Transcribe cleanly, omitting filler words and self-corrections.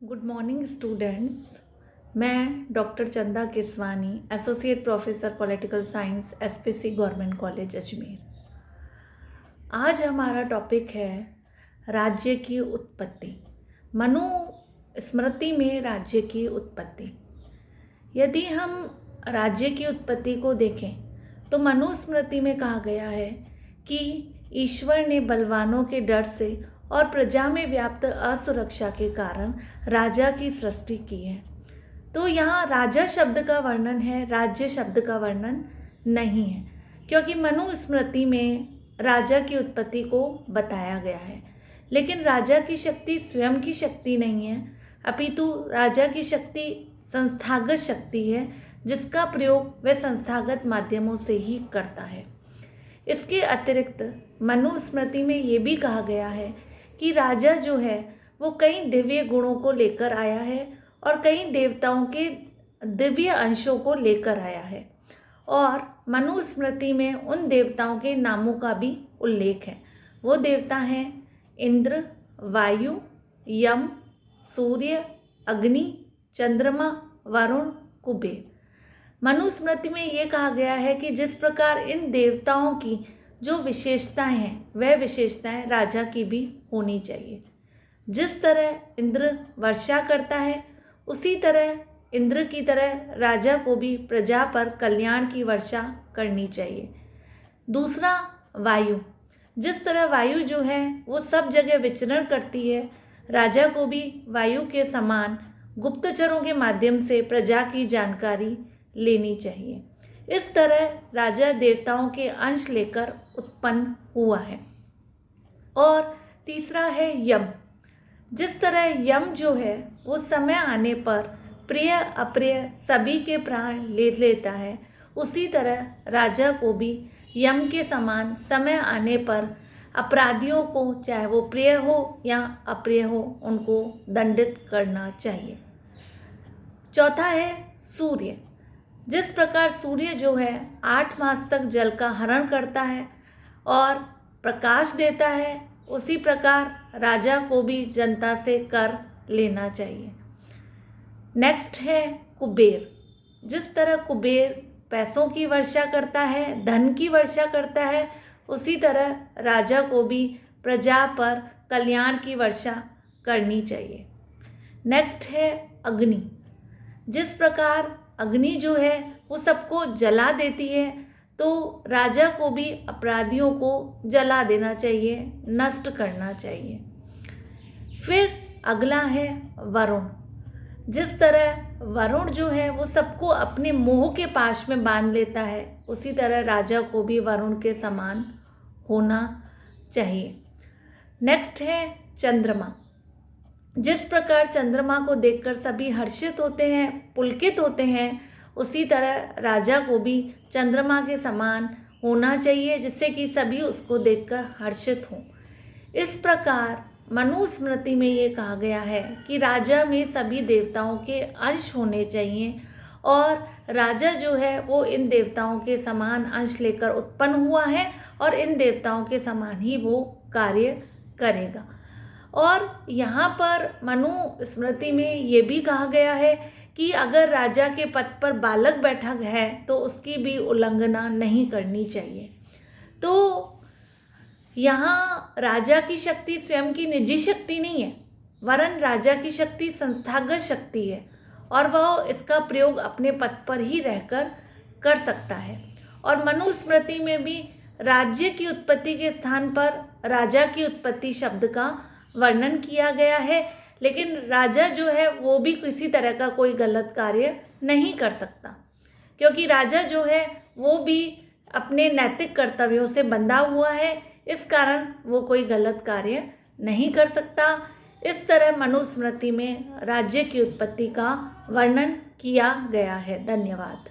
Good morning students. मैं doctor चंदा Keswani, associate professor political science, SPC government college Ajmer. आज हमारा टॉपिक है राज्य की उत्पत्ति। मनुस्मृति में राज्य की उत्पत्ति। यदि हम राज्य की उत्पत्ति को देखें तो मनुस्मृति में कहा गया है कि ईश्वर ने बलवानों के डर से और प्रजा में व्याप्त असुरक्षा के कारण राजा की सृष्टि की है। तो यहाँ राजा शब्द का वर्णन है, राज्य शब्द का वर्णन नहीं है, क्योंकि मनुस्मृति में राजा की उत्पत्ति को बताया गया है। लेकिन राजा की शक्ति स्वयं की शक्ति नहीं है, अपितु राजा की शक्ति संस्थागत शक्ति है, जिसका प्रयोग वह संस्थागत माध्यमों से ही करता है। इसके अतिरिक्त मनुस्मृति में ये भी कहा गया है कि राजा जो है वो कई दिव्य गुणों को लेकर आया है और कई देवताओं के दिव्य अंशों को लेकर आया है, और मनुस्मृति में उन देवताओं के नामों का भी उल्लेख है। वो देवता हैं इंद्र, वायु, यम, सूर्य, अग्नि, चंद्रमा, वरुण, कुबेर। मनुस्मृति में ये कहा गया है कि जिस प्रकार इन देवताओं की जो विशेषताएं हैं वह विशेषताएं राजा की भी होनी चाहिए। जिस तरह इंद्र वर्षा करता है, उसी तरह इंद्र की तरह राजा को भी प्रजा पर कल्याण की वर्षा करनी चाहिए। दूसरा, वायु। जिस तरह वायु जो है वो सब जगह विचरण करती है, राजा को भी वायु के समान गुप्तचरों के माध्यम से प्रजा की जानकारी लेनी चाहिए। इस तरह राजा देवताओं के अंश लेकर उत्पन्न हुआ है। और तीसरा है यम। जिस तरह यम जो है वो समय आने पर प्रिय अप्रिय सभी के प्राण ले लेता है, उसी तरह राजा को भी यम के समान समय आने पर अपराधियों को, चाहे वो प्रिय हो या अप्रिय हो, उनको दंडित करना चाहिए। चौथा है सूर्य। जिस प्रकार सूर्य जो है 8 मास तक जल का हरण करता है और प्रकाश देता है, उसी प्रकार राजा को भी जनता से कर लेना चाहिए। नेक्स्ट है कुबेर। जिस तरह कुबेर पैसों की वर्षा करता है, धन की वर्षा करता है, उसी तरह राजा को भी प्रजा पर कल्याण की वर्षा करनी चाहिए। नेक्स्ट है अग्नि। जिस प्रकार अग्नि जो है वो सबको जला देती है, तो राजा को भी अपराधियों को जला देना चाहिए, नष्ट करना चाहिए। फिर अगला है वरुण। जिस तरह वरुण जो है वो सबको अपने मोह के पाश में बांध लेता है, उसी तरह राजा को भी वरुण के समान होना चाहिए। नेक्स्ट है चंद्रमा। जिस प्रकार चंद्रमा को देखकर सभी हर्षित होते हैं, पुलकित होते हैं, उसी तरह राजा को भी चंद्रमा के समान होना चाहिए, जिससे कि सभी उसको देखकर हर्षित हों। इस प्रकार मनुस्मृति में ये कहा गया है कि राजा में सभी देवताओं के अंश होने चाहिए, और राजा जो है वो इन देवताओं के समान अंश लेकर उत्पन्न हुआ है और इन देवताओं के समान ही वो कार्य करेगा। और यहाँ पर मनुस्मृति में ये भी कहा गया है कि अगर राजा के पद पर बालक बैठा है तो उसकी भी उल्लंघना नहीं करनी चाहिए। तो यहाँ राजा की शक्ति स्वयं की निजी शक्ति नहीं है, वरन राजा की शक्ति संस्थागत शक्ति है, और वह इसका प्रयोग अपने पद पर ही रहकर कर सकता है। और मनुस्मृति में भी राज्य की उत्पत्ति के स्थान पर राजा की उत्पत्ति शब्द का वर्णन किया गया है, लेकिन राजा जो है वो भी किसी तरह का कोई गलत कार्य नहीं कर सकता, क्योंकि राजा जो है वो भी अपने नैतिक कर्तव्यों से बंधा हुआ है, इस कारण वो कोई गलत कार्य नहीं कर सकता। इस तरह मनुस्मृति में राज्य की उत्पत्ति का वर्णन किया गया है। धन्यवाद।